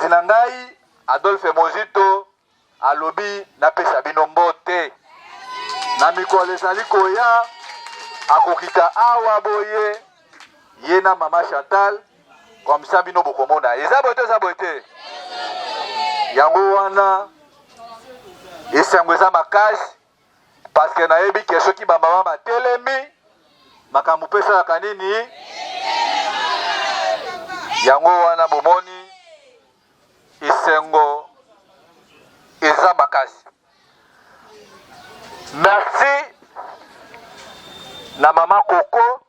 mokonzi na ngai Adolphe Mozito alobi na pesa bino mbote na mikolo ezali koya akokita awa boye ye na mama Chantal comme ça bino bokomona eza bote yango wana esango eza makasi parce que nayebi ke soki ba mama batelemi makambo pesa la kanini yango wana bomoni esengo eza makasi. Merci na mama Coco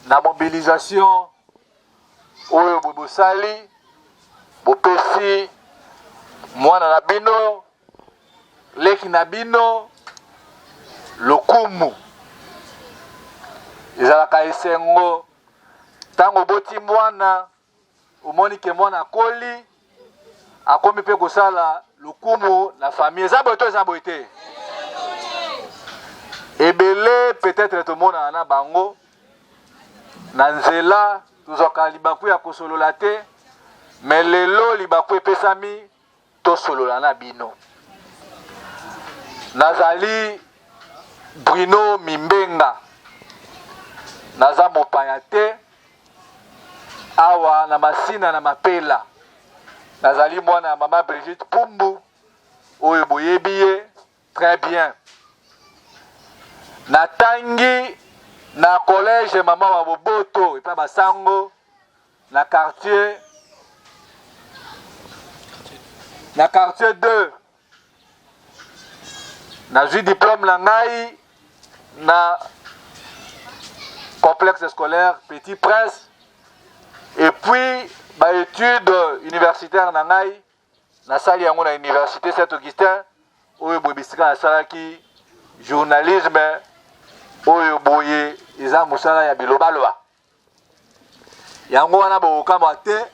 na mobilisation oyo bobosali bopesi mwana na bino leki na bino lokumu ezalaka esengo tango boti mwana omoni ke mwana akoli akomi pe kosala lokumu na famille eza boite ebele peut-être tomona na bango na nzela tozwaka libaku ya kosolola te mais lelo libaku epesami tosolola na bino. Nazali Bruno Mimbenga naza mopaya te awa na masina na mapela nazali mwana ya mama Brigitte Pumbu oyo boyebi ye très bien. Natangi na collège mama wa Boboto epa basango na quartier 2 nazwi diplôme na ngai na complexe scolaire Petit Prince et puis ba étude universitaire na ngai nasali yango na université Saint-Augustin oyo boyebisika nasalaki journalisme oyo boye eza mosala ya bilobaloa yango wana bokamwa te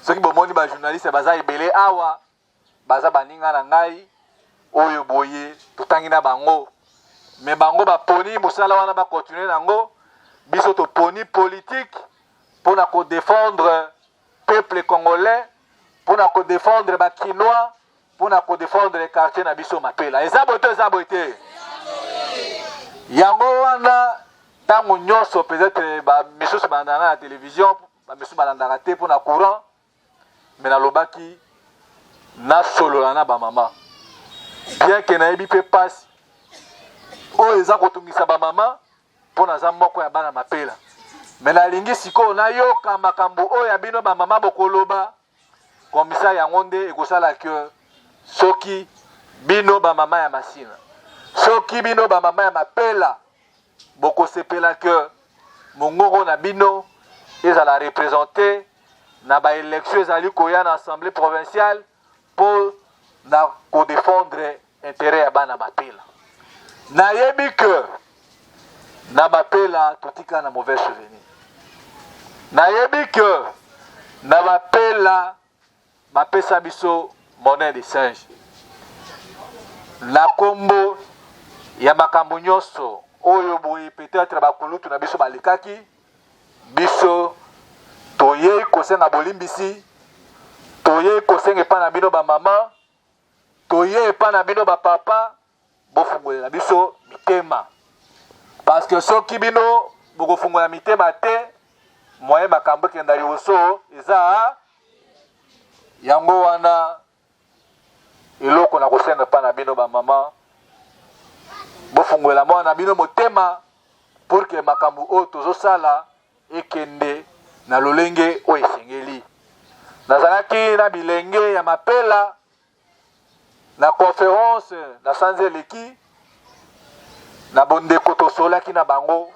soki bomoni ba journaliste baza ebele awa baza baninga na ngai oyo boye tutangi na bango me bango baponi mosala wana bakontinue nango biso toponi politique mpona kodefendre peuple congolais mpona kodefendre bakinois mpona kodefendre quartier na biso mapela eza boite yango wana ntango nyonso peut-être bamisusu balandaka na télévision bamisusu balandaka te mpona courant me nalobaki nasolola na bamama bien ke nayebi mpe pasi oyo eza kotungisa bamama mpo naza moko ya bana mapela me nalingi sikoyo nayoka makambo oyo ya bino bamama bokoloba komisa yango nde ekosala ke soki bino bamama ya masina soki bino bamama ya mapela bokosepela ke mongoko na bino ezala représente na baélection ezali koya na assemblée provinciale mpo na kodefendre intérêt ya bana mapela. Nayebi ke na mapela totika na mauvais souvenir. Nayebi ke na mapela bapesa biso monnaie de singe. Na kombo ya makambo nyonso oyo boye peut-être bakulutu na biso balikaki biso toyei kosenga bolimbisi toyei kosenga epa na bino bamama toyei epa na bino bapapa bofungolela biso mitema parce que soki bino bokofungola mitema te moye makambo ekenda liboso eza yango wana eloko na kosenga epa na bino bamama bofungolela mwana na bino motema pour que makambo oyo tozosala ekende na lolenge oyo esengeli. Nazalaki na bilenge ya mapela na conférence na Sanzeleki na bondeko tosolaki na bango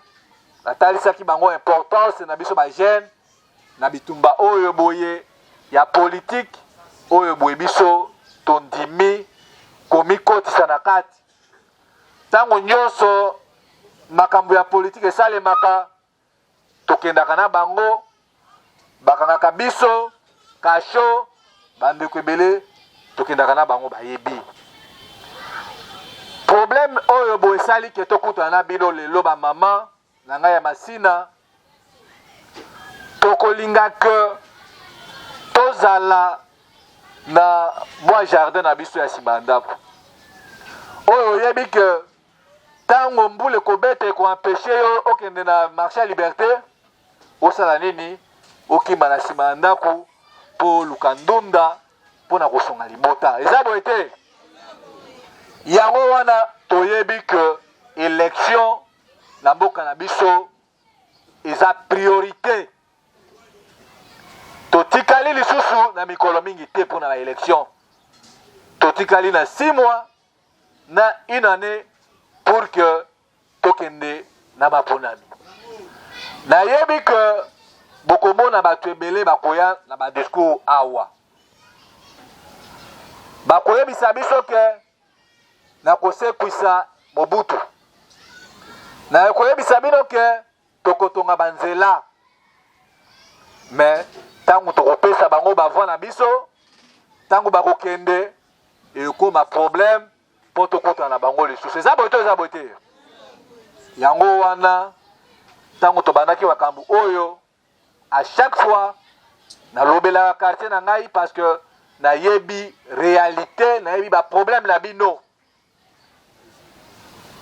natalisaki bango importance na biso ba jeune na bitumba oyo boye ya politique oyo boye biso tondimi komikotisa na kati tango nyonso makambo ya politique esalemaka tokendaka na bango bakangaka biso kasho bandeko ebele tokendaka na bango bayebi problème oyo boye esali ke tokutana na bino lelo bamama na ngai ya masina tokolinga ke tozala na mwa jardin na biso ya nsima ya ndako oyo oyebi ke ntango mbula ekobeta ekoampeshe yo okende na marché ya liberté osala nini okimba na nsima ya ndako mpo luka ndunda mpona kosunga libota eza boye te yango wana toyebi ke élection na mboka na biso eza priorité totikali lisusu na mikolo mingi te mpona baélection totikali na 6 mois na 1 année pour que tokende na baponami nayebi ke bokomona bato ebele bakoya na badiscours awa bakoyebisa biso ke na kosekwisa Mobutu na koyebisa bino ke tokotonga banzela mais tango tokopesa bango bavoi na biso tango bakokende ekoma problème mpo tokotana na bango lisusu eza boye to eza boye te yango wana tango tobandaki makambo oyo à chaque fois nalobelaka quartier na ngai parce que nayebi réalité nayebi baproblème na bino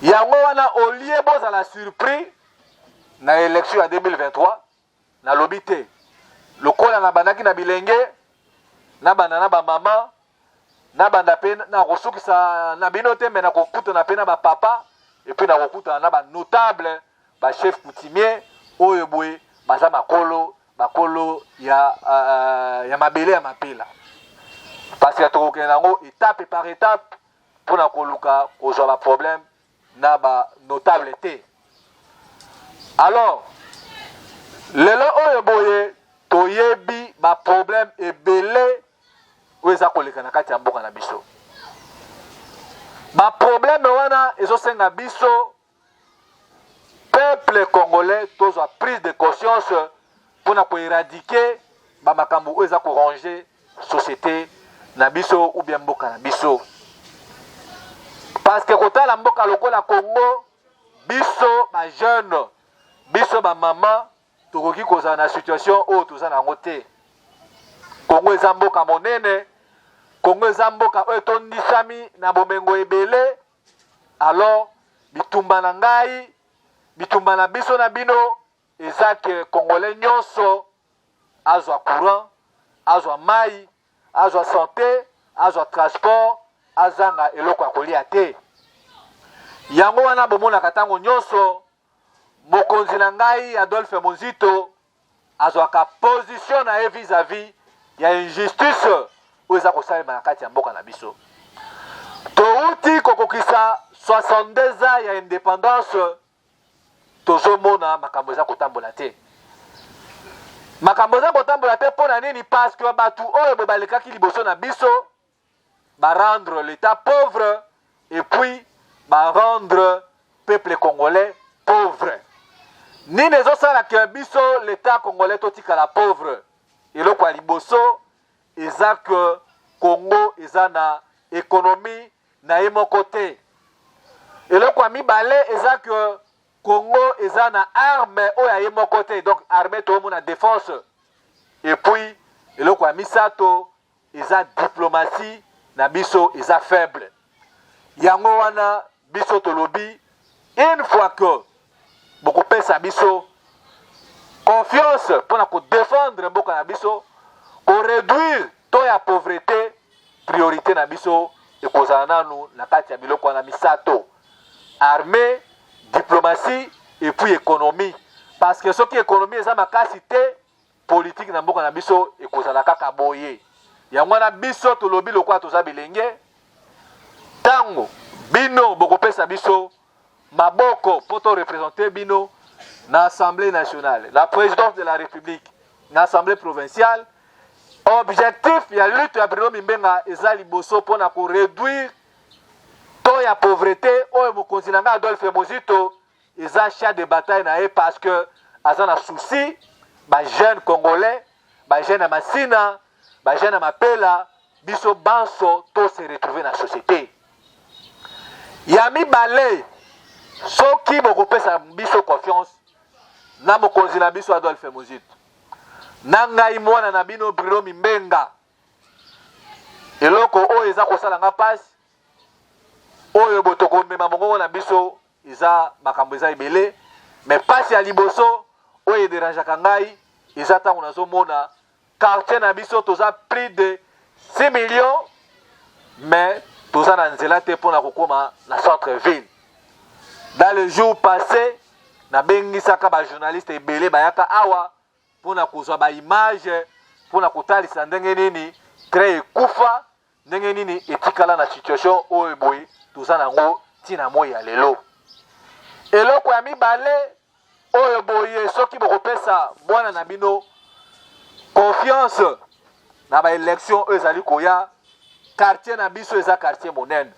yango wana olie bozala surpris na élection ya 2023 nalobi te lokola nabandaki na bilenge nabanda na bamama nabanda mpe na kosukisa na bino te me nakokutana mpe na bapapa epuis nakokutana na banotable bachef coutumier oyo boye baza bakolo ya mabele ya mapela parce que tokokende nango étape par étape mpona koluka kozwa baproblème na banotable te alors lelo oyo boye toyebi baproblème ebele oyo eza koleka na kati ya mboka na biso baproblème wana ezosenga biso peuple congolais tozwa prise de conscience mpona koéradike bamakambo oyo eza korange société na biso ou bien mboka na biso parce que kotala mboka lokola Congo biso bajeune biso bamama tokoki kozala na situation oyo toza nango te Congo eza mboka monene Congo eza mboka oyo tondisami na bomengo ebele alors bitumba na ngai bitumba na biso na bino eza ke congolais nyonso azwa courant azwa mai azwa santé azwa transport azanga eloko ya kolia te yango wana bomonaka ntango nyonso mokonzi na ngai Adolphe Muzito azwaka position na ye vis-à-vis ya injustice oyo eza kosalema na kati ya mboka na biso touti kokokisa 62 ans ya indépendance tozomona makambo eza kotambola te makambo eza kotambola te mpo na nini parce que bato oyo balekaki liboso na biso barendre l'état pauvre et puis barendre peuple congolais pauvre nini ezosalaka biso l'état congolais totikala pauvre eloko ya liboso eza ke Congo eza na économie na ye moko te eloko ya mibale eza ke Congo eza na arme oyo ya ye moko te donc arme toomona défense et puis eloko ya misato eza diplomatie na biso eza faible yango wana biso tolobi une fois que bokopesa biso confiance mpona kodéfendre mboka na biso koréduire to ya pauvreté priorité na biso ekozala nanu na kati ya biloko wana misato armée diplomatie et puis économie parce que soki économie eza makasi te politique na mboka na biso ekozala kaka boye yango wana biso tolobi lokola toza bilenge tango bino bokopesa biso maboko mpo to représenter bino na assemblée nationale la présidence de la république na assemblée provinciale objectif ya lutte ya Bruno Mimbenga eza liboso mpona koréduire to ya pauvreté oyo mokonzi na ngai Adolphe Muzito eza champ de bataille na ye parce que aza na souci bajeune congolais bajeune ya masina bajeune ya mapela biso banso to se retrouver na société ya mibale soki bokopesa biso confiance na mokonzi na biso Adolphe Muzito Nangai mwana na bino Bruno Mimbenga. Eloko oyo eza kosala nga pasi. Oyo botoko mema mongo na biso eza makambo eza ebele. Mais pasi ya liboso oyo ederanjaka ngai eza tango nazomona quartier na biso toza plus de 6 millions. Mais toza na nzela te pona kokoma na centre-ville. Dans le jour passé, na bengisaka ba journaliste ebele bayaka awa pona kozwa ba image pona kotalisa ndenge nini train ekufa ndenge nini etikala na situation oyo boye toza nango tina moi ya lelo. Eloko ya mibale oyo boye soki bokopesa mwana na bino confiance na ba élection oyo ezali koya quartier na biso eza quartier monene.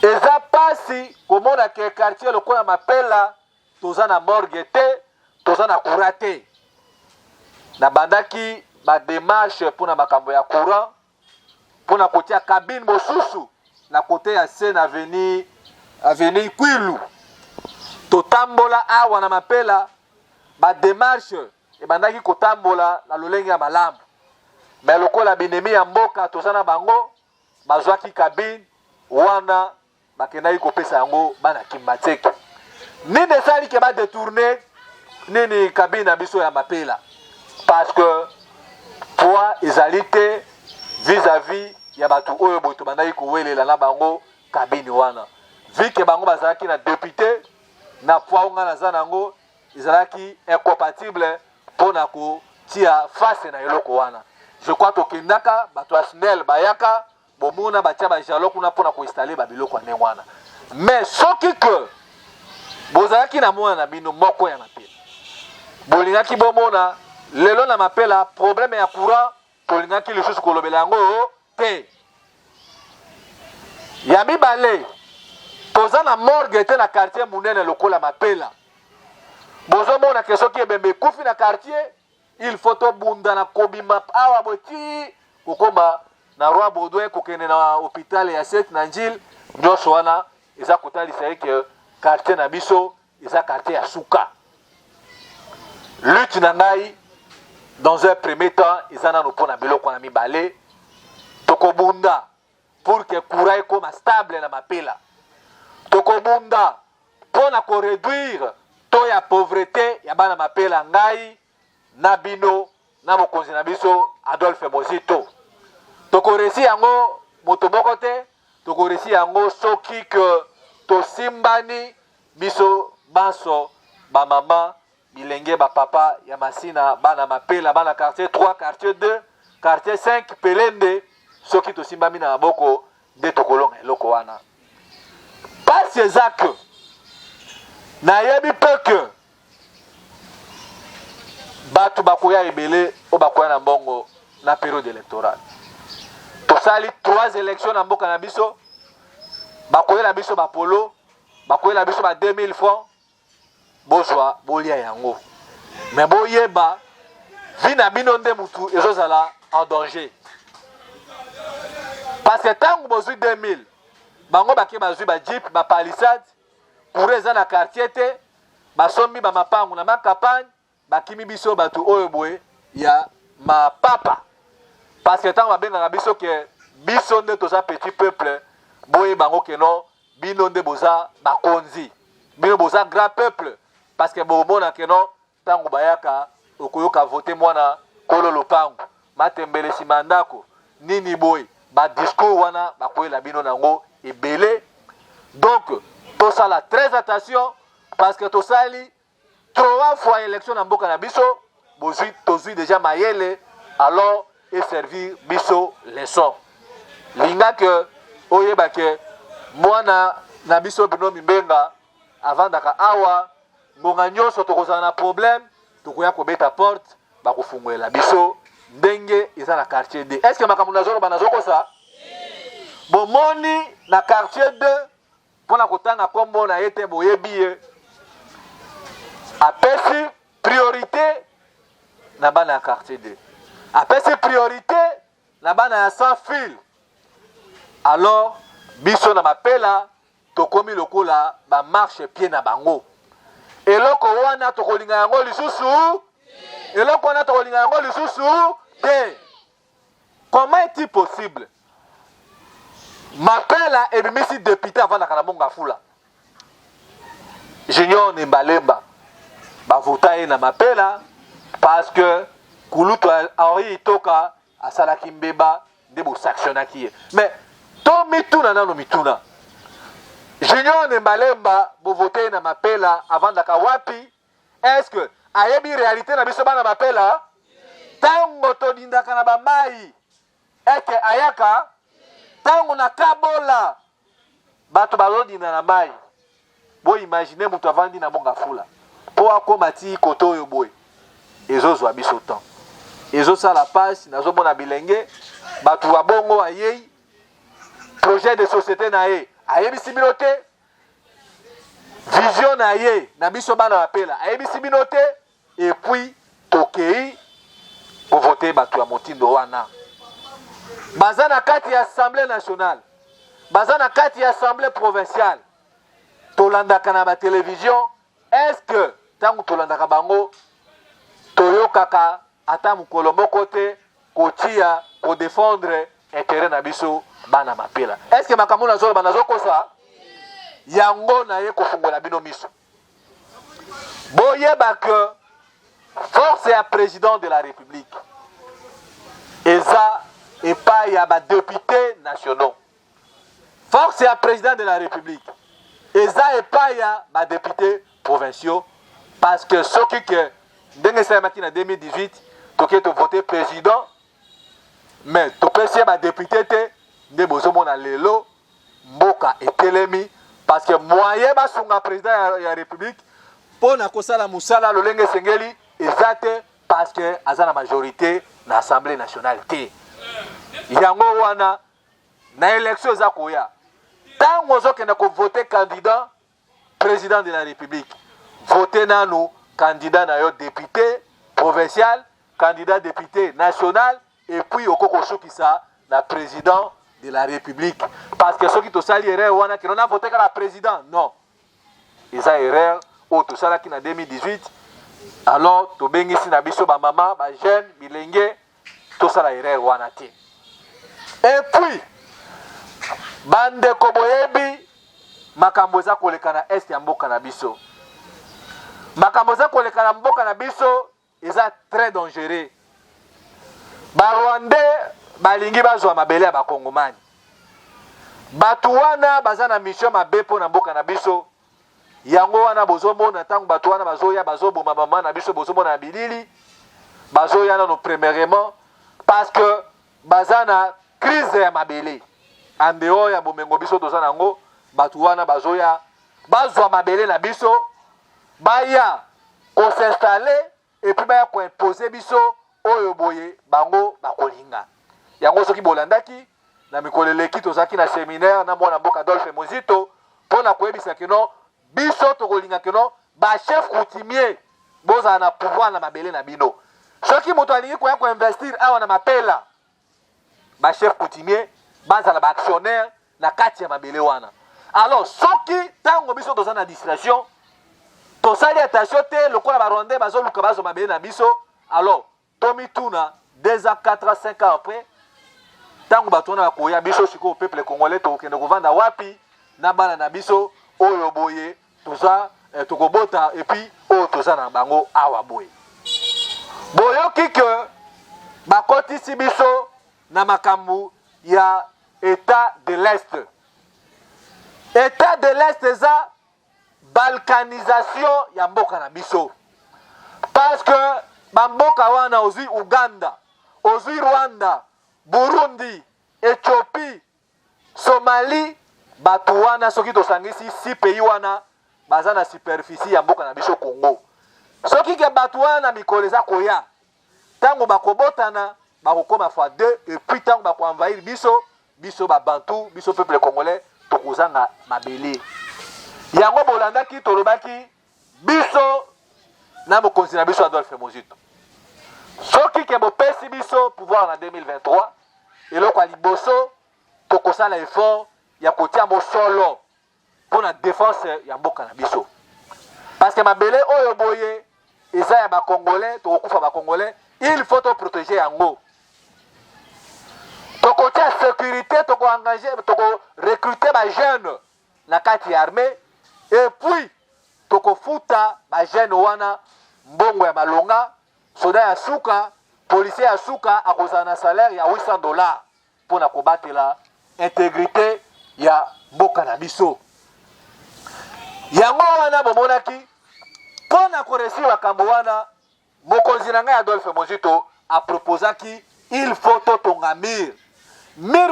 Eza pasi komona ke quartier lokola Mapela toza na morgue te, toza na courant te. Na bandaki ba démarche pona makambo ya courant pona kotia cabine mosusu na kote ya Seine avenue Kwilu. Totambola awa na Mapela ba démarche e bandaki kotambola na lolenge ya malamu. Mais lokola binemi ya mboka toza na bango bazwaki cabine wana bakendaki kopesa yango bana Kimbateke. Nini esali ke ba détourner nini cabine na biso ya Mapela? Parce que poids ezali te vis-à-vis ya batu oyo boto bandaki kowelela na bango cabine wana. Vu que bango bazalaki na député na poids nga naza nango ezalaki incompatible pona kotia face na eloko wana. Je crois que kindaka bato asnel bayaka bomona batia ba jalo kuna pona ko installer ba biloko ane wana. Mais soki que bozalaki na mwana na bino moko ya Mapela. Bolingaki bomona lelo na Mapela problème ya courant tolingaki lisusu kolobela yango te. Ya mibale toza na morgue te na quartier munene lokola Mapela. Bozomona ke soki ebembe kufi na quartier il faut to bunda na kobima awa boti kokoma na Roi Baudouin kokene na hôpital ya Set na Njil nyoso wana eza kotalisa eke quartier na biso eza quartier ya suka. Lutte na ngai dans un premier temps eza na pona biloko na mibale tokobunda pour que courant ekoma stable na Mapela. Tokobunda pona ko réduire to ya pauvreté ya bana Mapela ngai na bino na mokonzi na biso Adolphe Mozito. Tokoresi yango moto moko te, tokoresi yango soki ke tosimbani biso baso ba mama bilenge ba papa ya masina bana Mapela bana quartier 3 quartier 2 quartier 5 Pelende soki tosimbami na maboko de tokolonga eloko wana. Pas ezak na yebi peke batu bakoya ebele o bakoya na mbongo na période électorale. Tosali 3 élections na mboka na biso. Bakoya na biso ba polo, bakoya na biso ba 2000 francs. Bozwa bolia yango. Mais boyeba vi na bino nde mutu ezozala en danger. Parce que tango bozwi 2000, bango bake bazwi ba jeep, ba palissade, kureza na quartier te, basombi ba mapangu na makampagne. Bakimi biso batu oyo boye ya mapapa. Parce que tant babenga biso ke biso nde toza petit peuple boye bango ke non bino nde boza bakonzi. Bino boza grand peuple parce que bomona ke non tango bayaka okoyoka voter mwana kolo lopango matembele simandako nini boye ba discours wana bakoyela bino nango ebele. Donc to sala très attention parce que to sali 3 fois élection na mboka na biso tozui déjà mayele alors et servir biso leçon linga que oyeba ke mwana na biso Bruno Mimbenga avandaka awa ngonga nyonso tokozala na problème tokoya kobeta porte bakofungwela biso ndenge eza na quartier 2. Est-ce que makambo nazoro banazoko ça bomoni na quartier 2 pona kotanga kombo na yete boyebi apesi priorité na bana ya quartier 2. Apesi priorité na bana ya sans fil. Alors biso na Mapela tokomi lokola ba marche pied na bango. Eloko wana tokolinga yango lisusu Et là, on a le sous te. Comment est-il possible? M'appelle et me met député avant la Kanamonga Fula. Junior Nembalemba. Bah, voter na m'appelle parce que Kouloutou Henri Toka à Salakimbeba de beaux sanctionnaki. Mais to mituna na no mituna. Junior Nembalemba bo voter na m'appelle avant la Kawapi. Est-ce que ayebi réalité na biso bana m'appelle tango to dinda kana bamai eke ayaka tango na kabola bato balodina na mai bo imaginer mutu avandi na monga fula po akoma ti koto oyo boy ezozwa biso temps ezosala passe nazomona bilenge bato wa bongo ayei projet de société na ye ayebisi bino te vision na ye na biso bana bapela ayebisi bino te et puis tokei pour voter bato ya motindo wana baza na kati ya assemblée nationale baza na kati ya assemblée provinciale tolandaka na télévision. Est-ce que tangu tolandaka bango toyokaka ata mukolo moko te kotia ko défendre intérêt na biso bana mapela? Est-ce que makambo na zolo banazo kosa yango na ye kofungola bino miso boyeba que force ya président de la République eza epai ya ba députés nationaux. Force ya président de la République eza epai ya ba députés provinciaux parce que soki que ndenge salamaki na 2018 toke to voter président mais topesi ba député te nde bozomona lelo mboka etelemi parce que moyen basunga président ya République pona kosala musala lolenge sengeli eza te parce que aza na majorité na Assemblée nationale te. Yango wana na élection eza koya tango ozokenda ko voter candidat président de la République voter nanu candidat na yo député provincial candidat député national et puis okoko sukisa na président de la République parce que ceux qui to sali erreur wana qui n'a voté que la président non eza erreur o to sala ki na 2018 alors to bengisi na biso ba mama ba jeune bilenge to sala erreur wana te. Et puis bande ko boyebi makambo za koleka na est ya mboka na biso makambo za koleka na mboka na biso eza très dangereux. Ba Rwandais balingi bazwa mabele ya bakongomani bato wana baza na mission mabe po na mboka na biso yango wana bozomona tango bato wana bazoya bazoboma mama na biso bozomona na bilili bazoya nano premièrement parce que baza na crise ya mabele en dehors ya bomengo biso toza nango bato wana bazoya bazwa mabele na biso baya ko s'installer et puis baya ko imposer biso oyo boye bango bakolinga yango soki bolandaki na mikoleleki tozaki na séminaire na mwana mboka Adolphe Mozito pona koyebisa kino biso tokolinga kino ba chef coutumier boza na pouvoir na mabele na bino soki moto alingi koya ko investir awa na mapela ba chef coutumier baza na ba actionnaire na kati ya mabele wana. Alors soki tango biso toza na distraction tosali attention te lokola ba Rwandais bazoluka bazo mabele na biso alors Tommy Tuna 2 ans 4 ans 5 ans après tango batona koya biso siko peuple congolais to kende kovanda wapi na bana na biso oyo boye toza tokobota et puis oyo toza na bango awa boye boyoki que bakotisi biso na makambu ya état de l'est. État de l'est eza balkanisation ya mboka na biso parce que bamboka wana ozwi Uganda ozwi Rwanda Burundi Ethiopie Somalie bato wana soki tosangisi 6 pays wana baza na superficie ya mboka na biso Congo soki ke bato wana mikolo eza koya tango bakobotana bakokoma fois 2 et puis tango bakoenvahir biso babantu biso peuple congolais tokozanga mabele yango bolandaki tolobaki biso na mokonzi na biso Adolphe Mozito soki ke bopesi biso pouvoir na 2023 eloko ya liboso tokosala effort ya kotia mosolo mpona défense ya mboka na biso parce que mabele oyo boye eza ya ba Congolais to okufa ba Congolais il faut to protéger yango to ko tia sécurité to ko engager to ko recruter ba jeunes na kati ya armée et puis to ko futa ba jeunes wana mbongo ya malonga soda ya suka policier ya suka akozana na salaire ya $800 pour na kobatela intégrité ya mboka na biso yango wana bomonaki pona koresi makambo wana mokonzi na ngai Adolphe Muzito aproposaki il faut totonga mir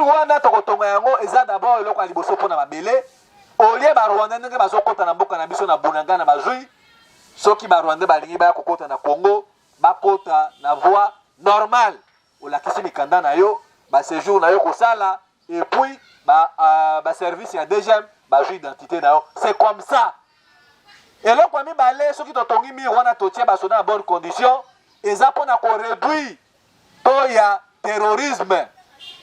wana tokotonga yango eza d'abord eloko ya liboso mpona mabele olie barwanda ndenge bazokota na mboka na biso na bunanga na bazwi soki barwanda balingi baya kokota na Congo bakota na voie normale olakisi mikanda na yo baséjour na yo kosala et puis service ya DGM bazwi identité na yo c'est comme ça eloko ya mibale soki totongi mir wana totie basoda na bonne condition eza mpona koréduire to ya terrorisme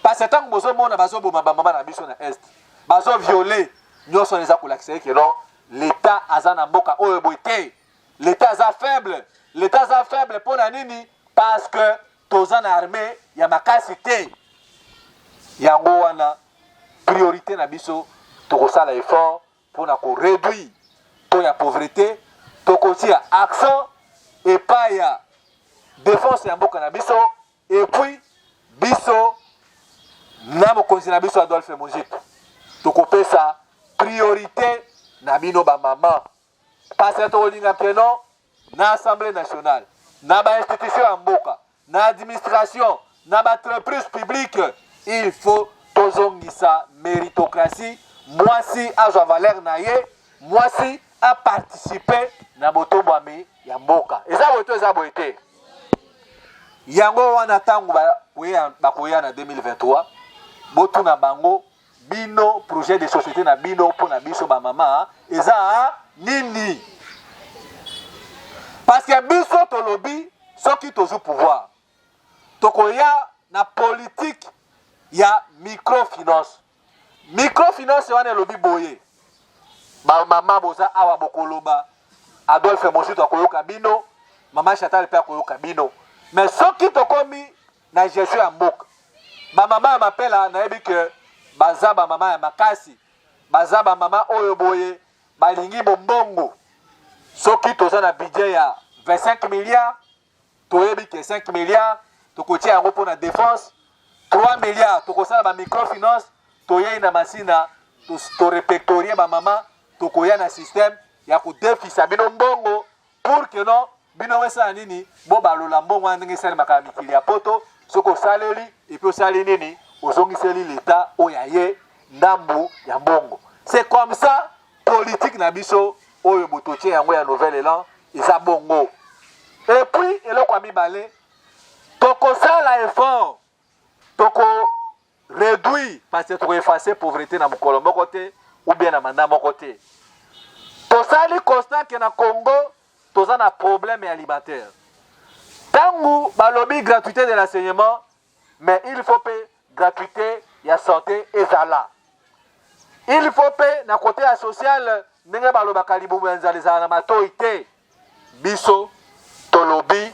parce que ntango bozomona bazoboma bamama na biso na este bazoviole nyonso eza kolakisa eke non l'état aza na mboka oyo boye te l'état aza faible mpona nini parce que toza na armée ya makasi te yango wana priorité na biso tokosala effort mpona koréduire to ya pauvreté tokotia accent epai ya défense ya mboka na biso et puis biso na mokonzi na biso Adolphe Muzito tokopesa priorité na bino bamama parce que tokolinga keno na assemblée nationale na bainstitution ya mboka na administration na baentreprise publique il faut tozongisa méritocratie mwasi azwa valeur na ye mwasi a participer na botombwami ya mboka eza boye to eza boye te yango wana ntango bakoya na 2023 botuna bango bino projet de société na bino mpona biso bamama eza nini parce que biso tolobi soki tozwi pouvoir tokoya na politique ya microfinance wana elobi boye bamama boza awa bokoloba Adolphe Muzito akoyoka bino mama Chantal mpe akoyoka bino mais soki tokomi na gestion ya mboka bamama ya mapela nayebi ke baza bamama ya makasi baza bamama oyo boye balingi bombongo soki toza na budget ya 25 milliards toyebi ke 5 milliards tokotia yango mpona défense 3 milliards tokosala bamicrofinance toyei na masina torepectorie bamama tokoya na système ya kodefisa bino mbongo pour que non bino wesala nini bo balola mbongo wana ndenge esalemaka ya mikili ya poto soki osaleli epi osali nini ozongiseli leta oyo aye ndambu ya mbongo c'est comme ça politique na biso oyo bototie yango ya nouvel élan eza bongo et puis eloko ya mibale tokosala effort toko réduire parce que toko effacer pauvreté na mokolo moko te ou bien na manda moko te tosali constat ke na Congo toza na problème alimentaire tangu balobi gratuité de l'enseignement mais il faut pe gratuité ya santé ezala il faut pe na côté ya social ndenge balobaka libumu ya nzala ezala na matoi te biso tolobi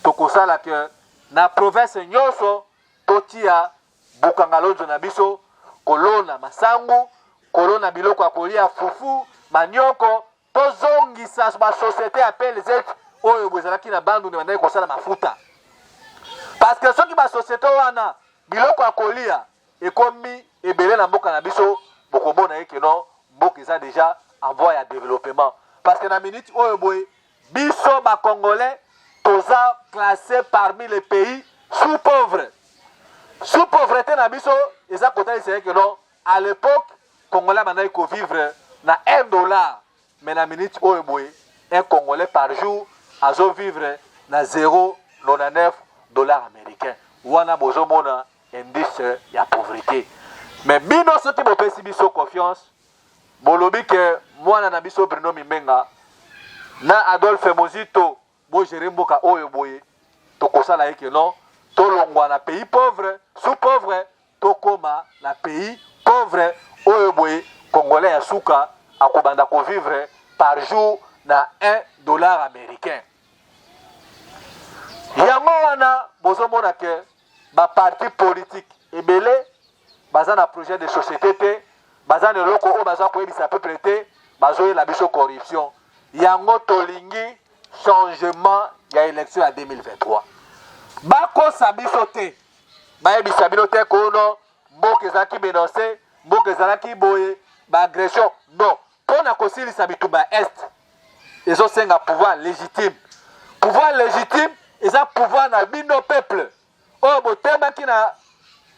tokosala ke na province nyonso totia bukangalojo na biso kolona masangu kolona biloko ya kolia fufu manioko tozongisa basociété ya PLZ oyo bozalaki na bandu ne bandaki kosala mafuta parce que soki basociété wana biloko ya kolia ekomi ebele na mboka na biso bokomona ye keno mboka eza déjà en voie ya développement parce que na minute oyo boye biso bakongolais toza classé parmi les pays sous-pauvres sous-pauvreté na biso eza kotalisa ye keno à l'époque congolais bandaki kovivre na $1 mais na minute oyo boye un congolais par jour azo vivre na 0,99 $ américains wana bozomona indice ya pauvreté mais bino soki bopesi biso confiance bolobi ke mwana na biso Bruno Mimenga na Adolphe Muzito bogere mboka oyo boye tokosala yeke non tolongwa na pays pauvre sous pauvre tokoma na pays pauvre oyo boye congolais ya suka akobanda ko vivre par jour na $1 américain yango wana bozomona ke ba parti politique ebele baza na projet de société te baza na eloko oyo baza koyebisa peuple te bazoyela biso corruption yango tolingi changement ya élection ya 2023 bakosa biso te bayebisa bino te kono mboka ezalaki menacé mboka ezalaki boye baagression non mpona kosilisa bitumba ya este ezosenga pouvoir légitime eza pouvoir na bino peuple oyo botemaki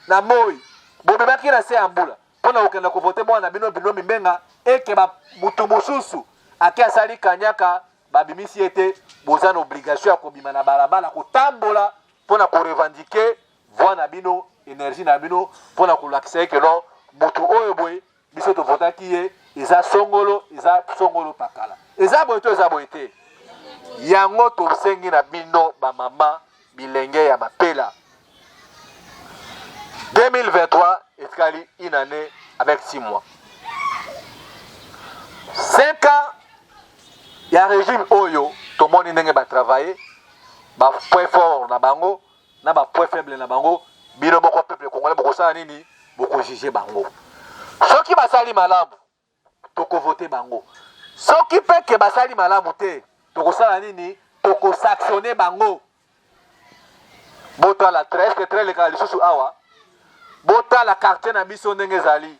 na moi bobebaki na se ya mbula mpona kokenda kovote mwana na bino bino mibenga eke mutu mosusu ake asali kanyaka babimisi ete boza na obligation ya kobima na balabala kotambola mpona korevendike voi na bino énergie na bino mpona kolakisa eke no mutu oyo boye biso tovotaki ye eza songolo pakala eza boye to eza boye te yango tosengi na bino bamama bilenge ya mapela 2023 etikali une année avec 6 mois 5 ans ya régime oyo tomoni ndenge batravaille bapoint fort na bango na bapoint faible na bango bino moko peuple congolais bokosala nini bokojuge bango soki basali malamu tokovote bango soki peke basali malamu te tokosala nini tokosanctionne bango botala très lekala lisusu awa botala quartier na biso ndenge ezali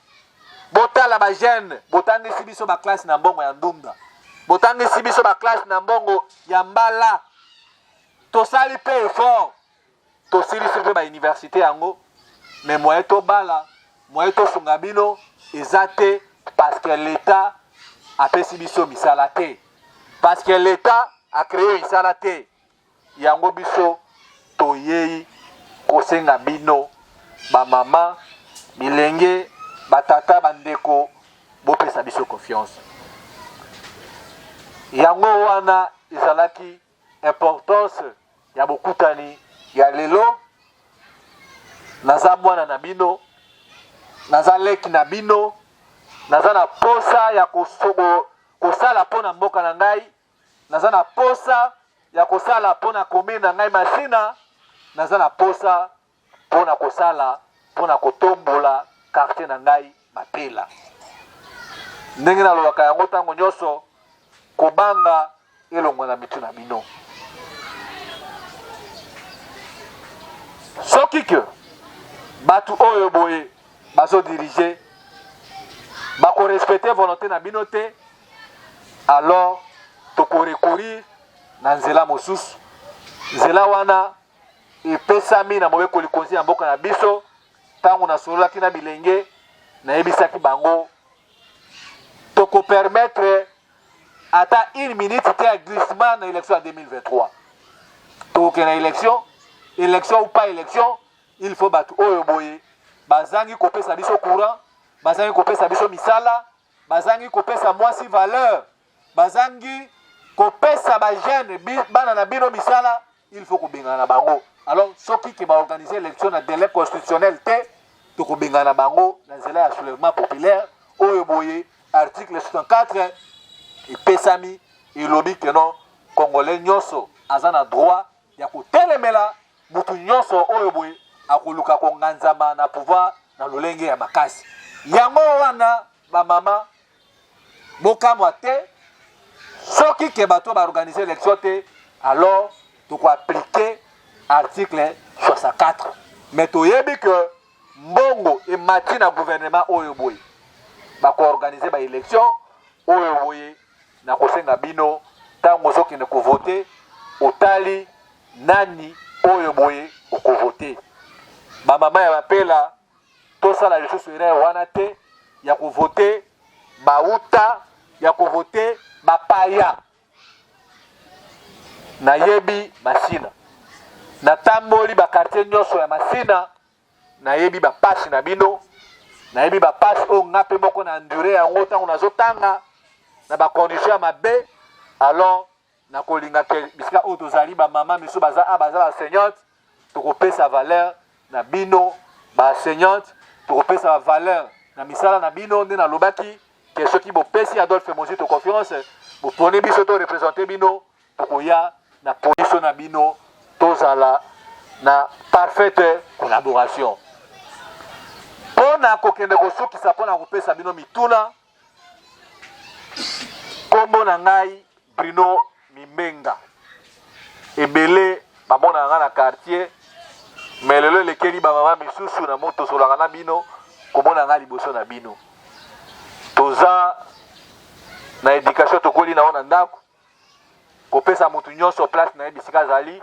botala bajeune botangisi biso baklasse na mbongo ya ndunda botangisi biso baklasse na mbongo ya mbala tosali mpe effort tosilisi mpe bauniversité yango me moye tobala moye tosunga bino eza te parce que l'état apesi biso misala te parce que l'état a créé misala te yango biso toyei kosenga bino bamama milenge batata bandeko bopesa biso confiance yango wana ezalaki importance ya bokutani ya lelo naza mwana na bino naza leki na bino naza na posa ya kosala mpona mboka na ngai naza na posa ya kosala mpona commune na ngai Masina naza na posa mpona kosala mpona kotombola quartier na ngai Mapela ndenge nalobaka yango ntango nyonso kobanga elongwa na mitu na bino soki ke bato oyo boye bazodirige bakorespecte volonté na bino te alors tokorecourir na nzela mosusu nzela wana epesami na mobeko likonzi ya mboka na biso ntango nasololaki na bilenge nayebisaki bango tokopermettre ata 1 minute te ya glissement na élection ya 2023 tokoke na élection ou pas élection il faut bato oyo boye bazangi kopesa biso courant bazangi kopesa biso misala bazangi kopesa mwasi valeur bazangi kopesa bajeune bana na bino misala il faut kobengana na bango alors soki ke baorganize élection na délai constitutionnel te tokobengana na bango na nzela ya soulèvement populaire oyo boye article 64 epesami elobi ke non congolais nyonso aza na droit ya kotelemela mutu nyonso oyo boye akoluka konganzama na pouvoir na lolenge ya makasi yango wana bamama bokamwa te soki ke bato baorganize élection te alors tokoaplike article 64 mais toyebi ke mbongo emati na gouvernement oyo boye bakoorganize baélection oyo boye na kosenga bino ntango ozokende kovote otali nani oyo boye okovote bamama ya bapela tosala lisusu erreur wana te ya kovote bauta ya kovote bapaya nayebi Masina natamboli bakartier nyonso ya Masina nayebi bapasi na bino nayebi bapasi oyo nga mpe moko na endure yango ntango nazotanga na bacondition ya mabe alors nakolinga ke bisika oyo tozali bamama miso baza baseignante tokopesa valeur na bino baenseignante tokopesa valeur na misala na bino nde nalobaki ke soki bopesi Adolphe Mozito confiance boponi biso to représente bino tokoya na position na bino tozala na parfaite collaboration. Pona kokende kosukisa pona kopesa bino mituna, kombo na ngai Bruno Mimbenga. Ebele bamona nga na quartier, mais lelo lekeli ba mama misusu na moto solanga na bino, komona nga liboso na bino. Toza na éducation tokoli na ona ndako, kopesa mutu nyonso place na bisika zali,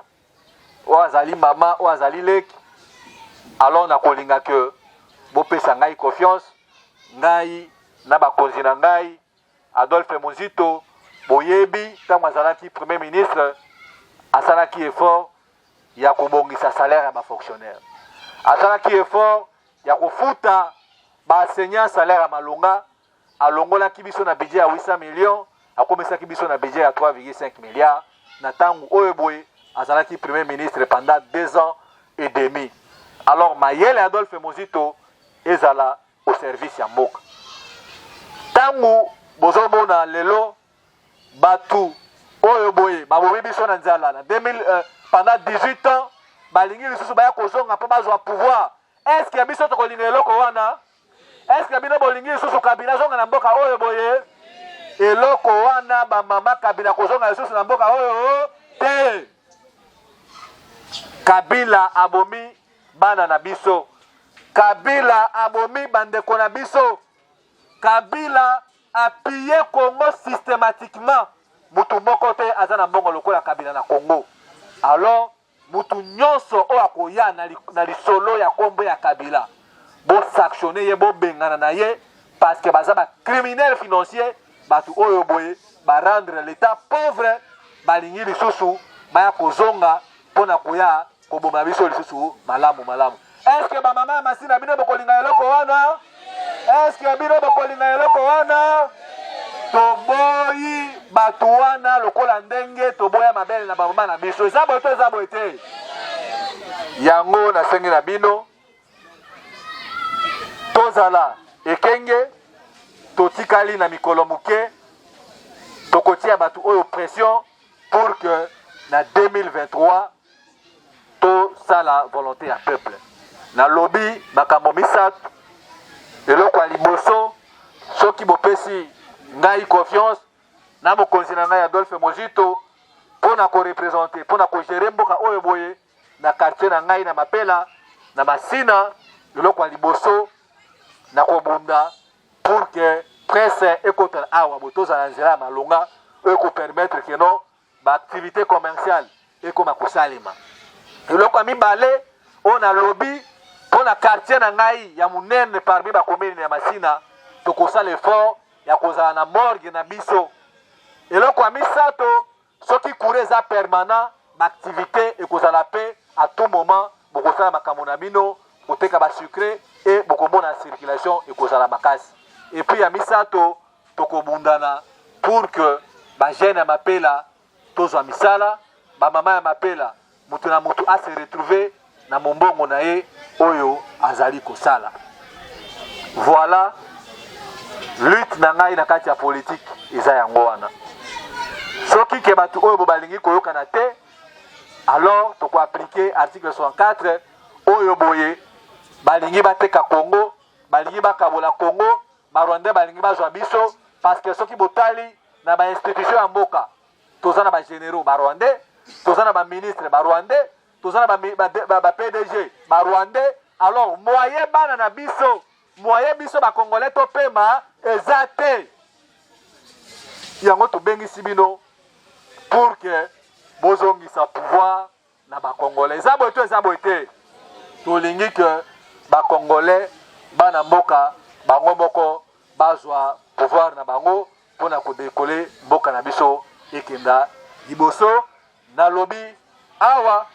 o azali mama, o azali leki. Alors na kolinga que bopesa ngai confiance, ngai na bakonzi na ngai Adolphe Muzito boyebi tango azalaki premier ministre asalaki effort ya kobongisa salaire ya ba fonctionnaire, asalaki effort ya kofuta ba enseignant salaire ya malonga, alongolaki biso na budget ya 800 millions, akomesaki biso na budget ya 3,5 milliards na tango oyo boye azalaki premier ministre pendant 2 ans et demi. Alors mayele Adolphe Muzito ezala au service ya mboka. Tango bozomona lelo batu oyo boye babomi biso na nzala na 2000 pendant 18 ans balingi lisusu baya kozonga mpo bazwa pouvoir. Est-ce que biso tokolinga eloko wana? Est-ce que bino bolingi lisusu Kabila zonga na mboka oyo boye? Eloko wana ba mama Kabila kozonga lisusu na mboka oyo te. Kabila abomi bana na biso, Kabila abomi bandeko na biso, Kabila a pillé Congo systématiquement. Mutu moko te azana mbongo lokola Kabila na Congo. Alors mutu nyonso o akoya na lisolo ya kombo ya Kabila, bo sanctionner ye, bo bengana na ye, parce que baza ba criminel financier, batu oyo boye ba rendre l'état pauvre, balingi lisusu baya kozonga pona koya koboma biso lisusu malamu malamu. Est-ce que ba mama masina bino bokolinga eloko wana? Est-ce que bino bokolinga eloko wana? Toboyi batu wana lokola ndenge toboya mabele na bamama na biso. Eza boye to eza boye te. Yango na sengi na bino tozala ekenge totikali na mikolo muke tokotia batu oyo pression pour que na 2023 to sala volonté ya peuple. Na lobby makambo misatu eloko ya liboso soki bopesi ngai confiance na mokonzi na ngai Adolphe Muzito pona ko représenter pona ko gérer mboka oyo boye na quartier na ngai na Mapela na Masina, eloko ya liboso na kobunda pour que presse ekota awa botoza na nzela malonga oyo ko permettre que non ba activité commerciale ekoma kosalema. Eloko ya mibale on a lobby pour la quartier na ngai ya munene parmi ba commune ya Masina tokosala effort ya kozala na morgue na biso. Eloko ya misato soki courant za permanent ba activité ekozala pe à tout moment bokosala makambo na bino koteka ba sucré et bokomona circulation ekozala makasi. Et puis ya misato tokobundana pour que ba jeune ya Mapela tozwa misala, ba mama ya Mapela mutu na mutu a se retrouver na mombongo na ye oyo azali kosala. Voilà lutte na ngai na kati ya politique eza yango wana. Soki ke batu oyo bobalingi koyokana te, alors toko appliquer article 64 oyo boye balingi bateka Congo, balingi bakabola Congo, ba Rwanda balingi bazwa biso, parce que soki botali na ba institution ya mboka tozana ba généraux ba Rwanda, tozana ba ministre ba Rwanda, tozana ba PDG ba Rwanda. Alors moyen bana na biso, moyen biso ba Congolais to pema ezate yango to bengisi bino pour que bozongi sa pouvoir na ba Congolais. Zabo to zabo te to lingi que ba Congolais bana mboka bango moko bazwa pouvoir na bango pona ko décoller mboka na biso ekenda liboso. Na lobby awa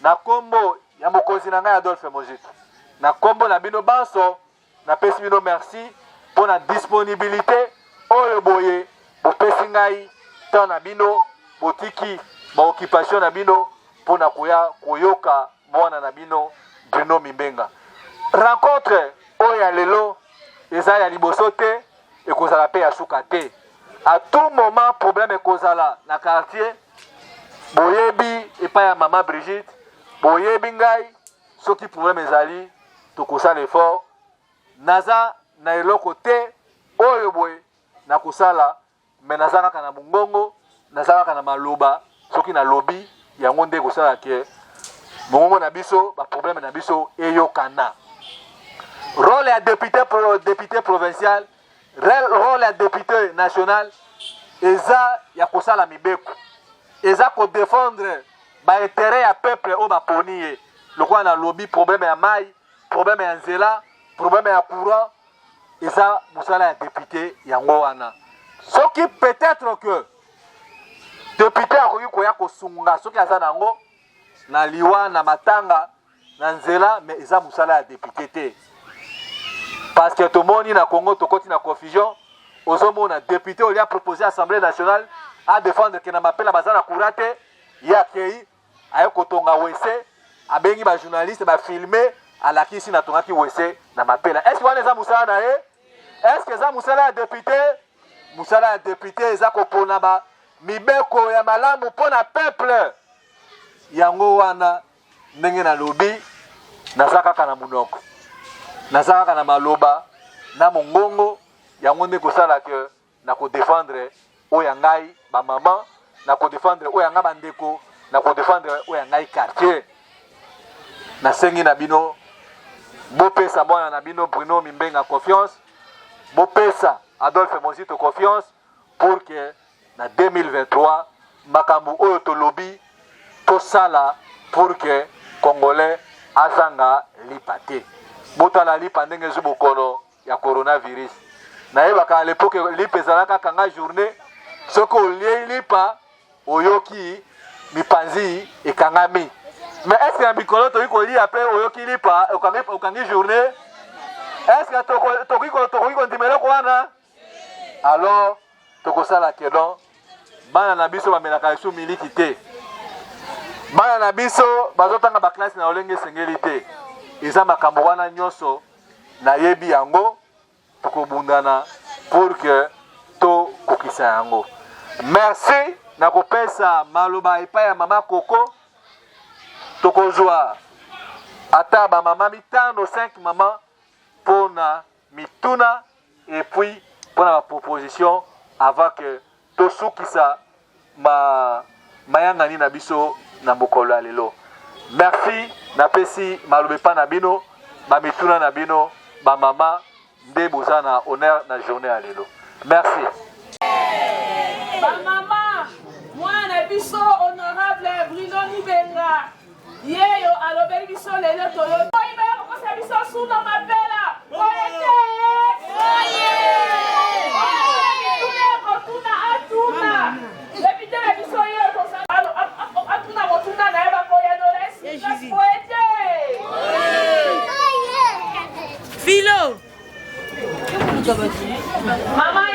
na kombo ya mokonzi na ngai Adolphe Muzito, na kombo na bino banso na pesi bino merci pour la disponibilité oyo boye bopesi ngai temps na bino botiki ba occupation na bino pona koya koyoka mwana na bino Bruno Mimbenga. Rencontre oyo lelo eza ya liboso te ekozala pe ya suka te. À tout moment problème ekozala na quartier boyebi epa ya mama Brigitte boyebi ngai soki problème ezali tokosala effort naza na eloko te oyo boye nakosala me naza kaka na mongongo naza kaka na maloba soki nalobi yango nde kosala ke mongongo na biso baproblème na biso eyokana. Rôle ya député provincial, rôle ya député national, eza ya kosala mibeko, eza ko défendre ba intérêt ya peuple o ba poni lokola na lobby problème ya mai, problème ya nzela, problème ya courant, eza mosala ya député yango wana. Soki peut-être que député akoki koya kosunga soki aza nango na liwa na matanga na nzela mais eza mosala ya député te. Parce que tout le monde na Congo tokoti na confusion ozomona député oli a proposé à l'Assemblée nationale à défendre que na mapela bazana kurate ya kei ayo kotonga wese abengi ba journaliste ba filmer alakisi na tongaki wese na mapela. Est-ce que wana eza musala na ye? Est-ce que eza musala ya député? Musala ya député eza kopona ba mibeko ya malamu pona peuple. Yango wana ndenge na lobi nazaka kana munoko. Nazaka kana maloba na mongongo yango nde kosala ke na ko défendre oya ngai ba maman na ko défendre oya nga bandeko na ko défendre oya ngai quartier na sengi na bino bopesa mwana na bino Bruno Mimbenga confiance bopesa Adolphe Mozito confiance pour que na 2023 makambu oyo to lobby to sala pour que Congolais azanga lipate botala lipa ndenge zo bokono ya coronavirus na yebaka à l'époque lipa ezalaka kanga journée soko lié lipa oyoki mipanzi ekangami mais est-ce que mikolo to iko li après oyoki lipa okangi journée est-ce que tokiko ndimelo kwana alors tokosala kedon bana na biso bamelaka su miliki te bana na biso bazotanga ba classe na olenge sengeli te eza makambo wana nyonso na yebi yango tokobundana pour que to kokisa yango. Merci na kopesa maloba epai ya mama Koko tokozwa ata ba mama mitano 5 mama pona mituna et puis pona ba proposition avant que to sukisa mayangani na biso na mokolo ya lelo. Merci na pesi malobe pa na bino ba mituna na bino ba mama nde bozana honneur na journée ya lelo. Merci. Ba mama mwana biso honorable Bruno Mimbenga yeyo alobeli biso lelo toyo ibe kokosa biso suna mapela oyete oye tuna atuna député la biso yeyo kosala atuna motuna na eba koya Dolores oyete Philo Mama